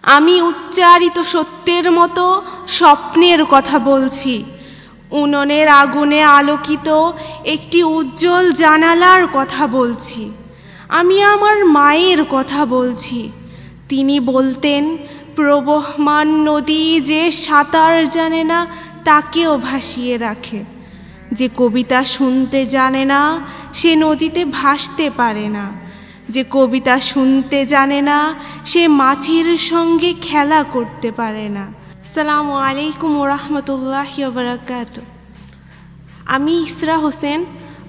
আমি উচ্চারিত সত্যের মতো স্বপ্নের কথা বলছি। উনুনের আগুনে আলোকিত একটি উজ্জ্বল জানালার কথা বলছি। আমি আমার মায়ের কথা বলছি। তিনি বলতেন, প্রবহমান নদী যে সাঁতার জানে না তাকেও ভাসিয়ে রাখে। যে কবিতা শুনতে জানে না সে নদীতে ভাসতে পারে না। যে কবিতা শুনতে জানে না সে মাছির সঙ্গে খেলা করতে পারে না। আসসালামু আলাইকুম ওরহমতুল্লাহি ওয়া বারাকাতুহু। আমি ইসরা হোসেন,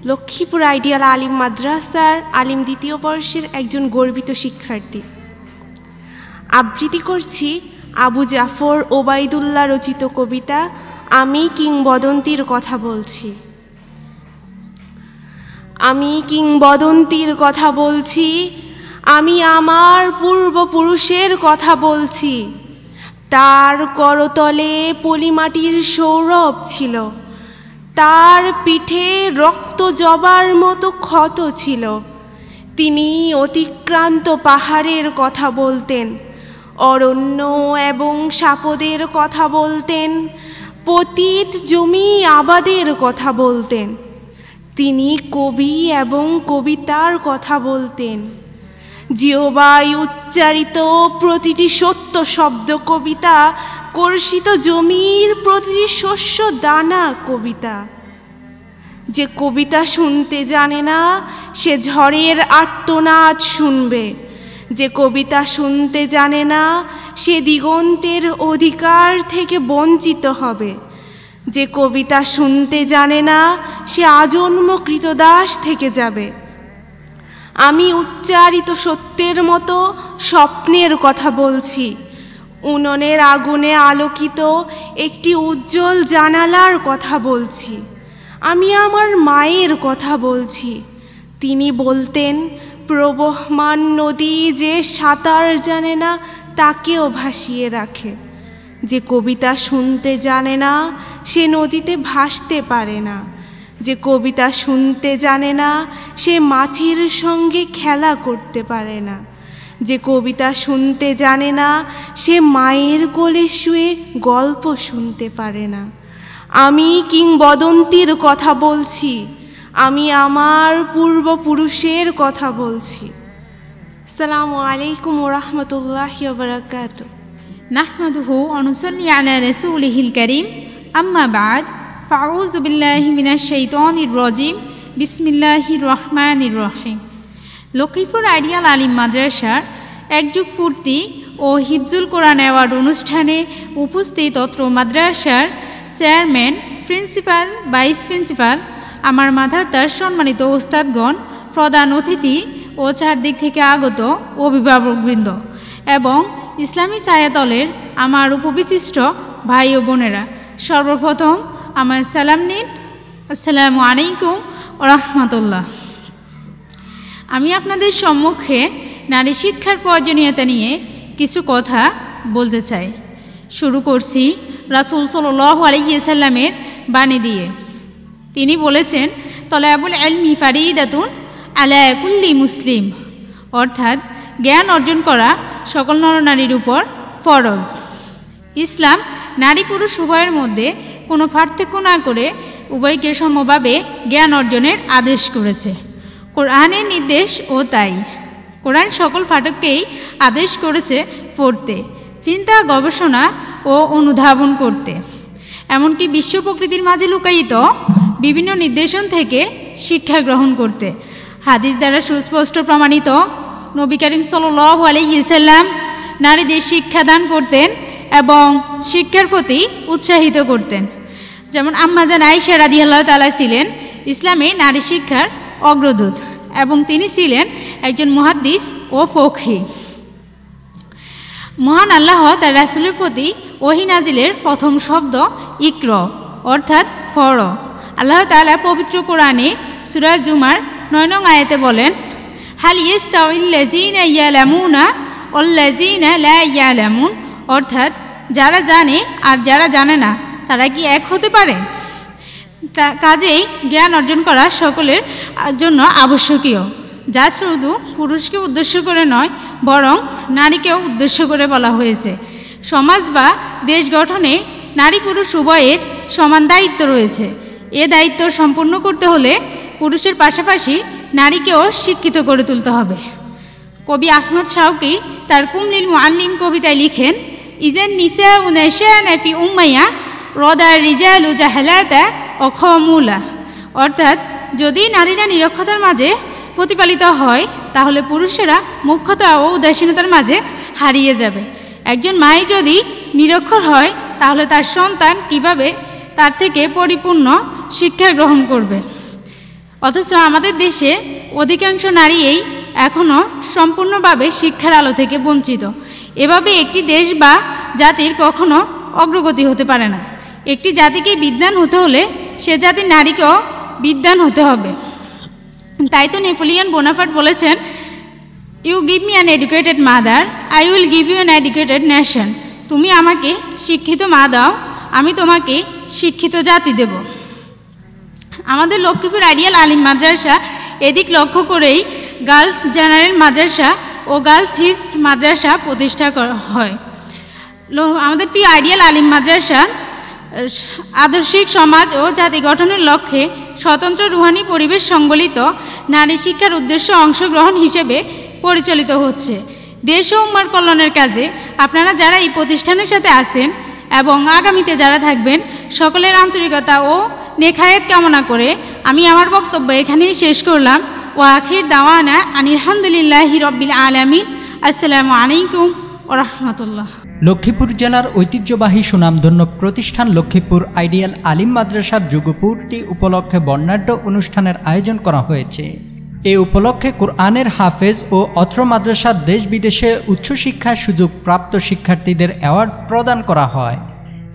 লক্ষ্মীপুর আইডিয়াল আলিম মাদ্রাসার আলিম দ্বিতীয় বর্ষের একজন গর্বিত শিক্ষার্থী। আবৃত্তি করছি আবু জাফর ওবায়দুল্লাহ রচিত কবিতা আমি কিংবদন্তির কথা বলছি। আমি কিংবদন্তির কথা বলছি, আমি আমার পূর্বপুরুষের কথা বলছি। তার করতলে পলিমাটির সৌরভ ছিল, তার পিঠে রক্ত জবার মতো ক্ষত ছিল। তিনি অতিক্রান্ত পাহাড়ের কথা বলতেন, অরণ্য এবং সাপদের কথা বলতেন, পতিত জমি আবাদের কথা বলতেন। তিনি কবি এবং কবিতার কথা বলতেন। জিহ্বায় উচ্চারিত প্রতিটি সত্য শব্দ কবিতা, কর্ষিত জমির প্রতিটি শস্য দানা কবিতা। যে কবিতা শুনতে জানে না সে ঝড়ের আর্তনাদ শুনবে। যে কবিতা শুনতে জানে না সে দিগন্তের অধিকার থেকে বঞ্চিত হবে। যে কবিতা শুনতে জানে না সে আজন্ম কৃতদাস থেকে যাবে। আমি উচ্চারিত সত্যের মতো স্বপ্নের কথা বলছি। উনুনের আগুনে আলোকিত একটি উজ্জ্বল জানালার কথা বলছি। আমি আমার মায়ের কথা বলছি। তিনি বলতেন, প্রবহমান নদী যে সাঁতার জানে না তাকেও ভাসিয়ে রাখে। যে কবিতা শুনতে জানে না সে নদীতে ভাসতে পারে না। যে কবিতা শুনতে জানে না সে মাছির সঙ্গে খেলা করতে পারে না। যে কবিতা শুনতে জানে না সে মায়ের কোলে শুয়ে গল্প শুনতে পারে না। আমি কিংবদন্তির কথা বলছি, আমি আমার পূর্বপুরুষের কথা বলছি। আসসালামু আলাইকুম ওরহমতুল্লাহি ওয়া বারাকাতুহু। নাহমাদুহু ওয়া নুসাল্লি আলা রাসূলিহিল কারীম, আম্মা বা'দ, ফাউযু বিল্লাহি মিনাশ শাইতানির রাজীম, বিসমিল্লাহির রহমানির রহিম। লক্ষ্মীপুর আইডিয়াল আলিম মাদ্রাসার একযুগ পূর্তি ও হিফজুল কোরআন অ্যাওয়ার্ড অনুষ্ঠানে উপস্থিত অত্র মাদ্রাসার চেয়ারম্যান, প্রিন্সিপাল, ভাইস প্রিন্সিপাল, আমার মাদ্রাসার সম্মানিত ওস্তাদগণ, প্রধান অতিথি ও চারদিক থেকে আগত অভিভাবকবৃন্দ এবং ইসলামী ছায়াতলের আমার উপবিশিষ্ট ভাই ও বোনেরা, সর্বপ্রথম আমার সালাম নিন। আসসালামু আলাইকুম ওয়া রাহমাতুল্লাহ। আমি আপনাদের সম্মুখে নারী শিক্ষার প্রয়োজনীয়তা নিয়ে কিছু কথা বলতে চাই। শুরু করছি রাসূল সাল্লাল্লাহু আলাইহি ওয়াসাল্লামের বাণী দিয়ে। তিনি বলেছেন, তলাবুল ইলমি ফারিদাতুন আলা কুল্লি মুসলিম, অর্থাৎ জ্ঞান অর্জন করা সকল নরনারীর উপর ফরজ। ইসলাম নারী পুরুষ উভয়ের মধ্যে কোনো পার্থক্য না করে উভয়কে সমভাবে জ্ঞান অর্জনের আদেশ করেছে। কোরআনের নির্দেশ ও তাই। কোরআন সকল পাঠককেই আদেশ করেছে পড়তে, চিন্তা, গবেষণা ও অনুধাবন করতে, এমনকি বিশ্ব প্রকৃতির মাঝে লুকায়িত বিভিন্ন নির্দেশন থেকে শিক্ষা গ্রহণ করতে। হাদিস দ্বারা সুস্পষ্ট প্রমাণিত, নবী করিম সাল্লাল্লাহু আলাইহি ওয়াসাল্লাম নারীদের শিক্ষাদান করতেন এবং শিক্ষার প্রতি উৎসাহিত করতেন। যেমন আম্মাজান আয়েশা রাদিয়াল্লাহু তাআলা ছিলেন ইসলামে নারী শিক্ষার অগ্রদূত এবং তিনি ছিলেন একজন মুহাদ্দিস ও ফকহি। মহান আল্লাহ তার রাসূলের প্রতি ওহী নাজিলের প্রথম শব্দ ইকর, অর্থাৎ পড়ো। আল্লাহ তাআলা পবিত্র কোরআনে সূরা জুমার 9 নং আয়াতে বলেন, হাল ইয়াস্তাউল লাযিনা ইয়ালামুনা ওয়াল লাযিনা লা ইয়ালামুন, অর্থাৎ যারা জানে আর যারা জানে না তারা কি এক হতে পারে? কাজেই জ্ঞান অর্জন করা সকলের জন্য আবশ্যকীয়। যা শুধু পুরুষকে উদ্দেশ্য করে নয়, বরং নারীকেও উদ্দেশ্য করে বলা হয়েছে। সমাজ বা দেশ গঠনে নারী পুরুষ উভয়ের সমান দায়িত্ব রয়েছে। এ দায়িত্ব সম্পূর্ণ করতে হলে পুরুষের পাশাপাশি নারীকেও শিক্ষিত করে তুলতে হবে। কবি আহমদ শাওকি তার কুমলিল মুআল্লিম কবিতায় লিখেন, ইজেন নিসা উনাশানা ফি উম্মাইয়া রদা রিজালু জাহালাতা অখমুলা। অর্থাৎ যদি নারীরা নিরক্ষতার মাঝে প্রতিপালিত হয় তাহলে পুরুষেরা মুখ্যতা ও উদাসীনতার মাঝে হারিয়ে যাবে। একজন মাই যদি নিরক্ষর হয় তাহলে তার সন্তান কিভাবে তার থেকে পরিপূর্ণ শিক্ষা গ্রহণ করবে? অথচ আমাদের দেশে অধিকাংশ নারীই এখনও সম্পূর্ণভাবে শিক্ষার আলো থেকে বঞ্চিত। এভাবে একটি দেশ বা জাতির কখনো অগ্রগতি হতে পারে না। একটি জাতিকে বিদ্বান হতে হলে সে জাতির নারীকেও বিদ্বান হতে হবে। তাই তো নেপোলিয়ন বোনাপার্ট বলেছেন, you give me an educated mother, I will give you an educated nation. তুমি আমাকে শিক্ষিত মা দাও, আমি তোমাকে শিক্ষিত জাতি দেব। আমাদের লক্ষ্মীপুর আইডিয়াল আলিম মাদ্রাসা এদিক লক্ষ্য করেই গার্লস জেনারেল মাদ্রাসা ও গার্লস হিপস মাদ্রাসা প্রতিষ্ঠা করা হয়। আমাদের প্রিয় আইডিয়াল আলিম মাদ্রাসা আদর্শিক সমাজ ও জাতি গঠনের লক্ষ্যে স্বতন্ত্র রুহানি পরিবেশ সংবলিত নারী শিক্ষার উদ্দেশ্য অংশগ্রহণ হিসেবে পরিচালিত হচ্ছে। দেশ ও উম্মার কল্যাণের কাজে আপনারা যারা এই প্রতিষ্ঠানের সাথে আছেন এবং আগামীতে যারা থাকবেন, সকলের আন্তরিকতা ও নেখায়েত কামনা করে আমি আমার বক্তব্য এখানেই শেষ করলাম। ও আখির দাওয়ানা আলহামদুলিল্লাহি রাব্বিল আলামিন। আসসালামু আলাইকুম ওয়া রাহমাতুল্লাহ। লক্ষ্মীপুর জেলার ঐতিহ্যবাহী সুনামধন্য প্রতিষ্ঠান লক্ষ্মীপুর আইডিয়াল আলিম মাদ্রাসার যুগপূর্তি উপলক্ষে বর্ণাঢ্য অনুষ্ঠানের আয়োজন করা হয়েছে। এ উপলক্ষে কোরআনের হাফেজ ও অত্র মাদ্রাসার দেশ বিদেশে উচ্চশিক্ষার সুযোগ প্রাপ্ত শিক্ষার্থীদের অ্যাওয়ার্ড প্রদান করা হয়।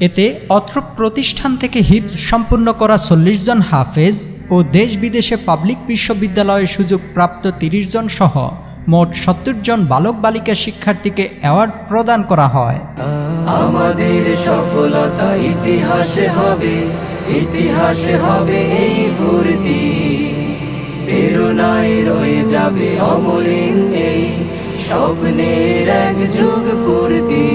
এতে অত্র প্রতিষ্ঠান থেকে হিফজ সম্পূর্ণ করা 40 জন হাফেজ ও দেশ বিদেশে পাবলিক বিশ্ববিদ্যালয়ে সুযোগ প্রাপ্ত 30 জন সহ মোট 70 জন বালক বালিকা শিক্ষার্থীকে অ্যাওয়ার্ড প্রদান করা হয়। আমাদের সফলতা ইতিহাসে হবে এই ফুর্তি, প্রেরণায় রয়ে যাবে অমলিন এই স্বপ্নের এক যুগ পূর্তি।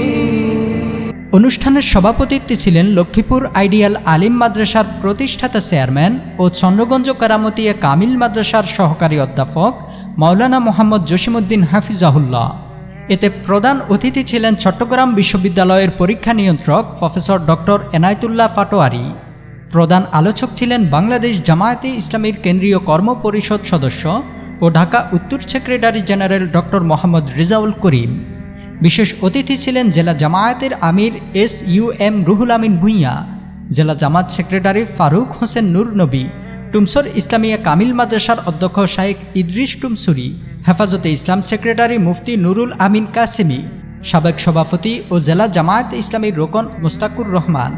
অনুষ্ঠানের সভাপতিত্বে ছিলেন লক্ষ্মীপুর আইডিয়াল আলিম মাদ্রাসার প্রতিষ্ঠাতা চেয়ারম্যান ও চন্দ্রগঞ্জ কারামতিয়া কামিল মাদ্রাসার সহকারী অধ্যাপক মাওলানা মোহাম্মদ জসিমউদ্দিন হাফিজাহুল্লাহ। এতে প্রধান অতিথি ছিলেন চট্টগ্রাম বিশ্ববিদ্যালয়ের পরীক্ষা নিয়ন্ত্রক প্রফেসর ডক্টর এনায়েতুল্লাহ পাটোয়ারি। প্রধান আলোচক ছিলেন বাংলাদেশ জামায়াতে ইসলামীর কেন্দ্রীয় কর্ম পরিষদ সদস্য ও ঢাকা উত্তর secretary general doctor Mohammad Rezaul Karim. বিশেষ অতিথি ছিলেন জেলা জামায়াতের আমির SUM রুহুল আমিন ভূঁইয়া, জেলা জামাত সেক্রেটারি ফারুক হোসেন নূর নবী, টুমসর ইসলামিয়া কামিল মাদ্রাসার অধ্যক্ষ শাইখ ইদ্রিস টুমসুরি, হেফাজতে ইসলাম সেক্রেটারি মুফতি নুরুল আমিন কাসেমি, সাবেক সভাপতি ও জেলা জামায়াত ইসলামীর রোকন মুস্তাকুর রহমান,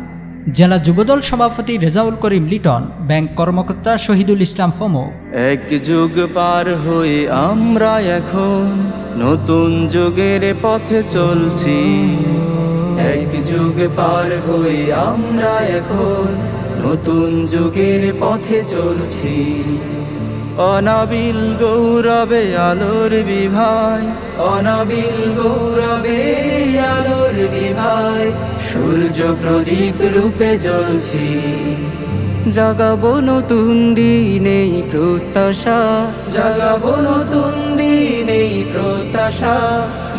জেলা যুবদল সভাপতি রেজাউল করিম লিটন, ব্যাংক কর্মকর্তা শহীদুল ইসলাম প্রমুখ। এক যুগ পার হয়ে আমরা এখন নতুন যুগের পথে চলছি। এক যুগ পার হয়ে আমরা এখন নতুন যুগের পথে চলছি। অনাবিল গৌরবে আলোর বিভায়, অনাবিল গৌরবে আলোর বিভায়, সূর্য প্রদীপ রূপে জ্বলছি। জাগাবো নতুন দিন এই প্রত্যাশা, জাগাবো নতুন দিন এই প্রত্যাশা।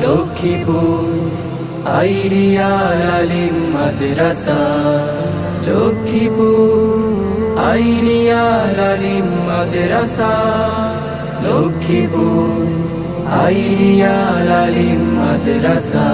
লক্ষ্মীপুর আইডিয়াল আলিম মাদ্রাসা, লক্ষ্মীপুর আইডিয়াল আলিম মাদ্রাসা, লক্ষ্মীপুর আইডিয়াল আলিম মাদ্রাসা।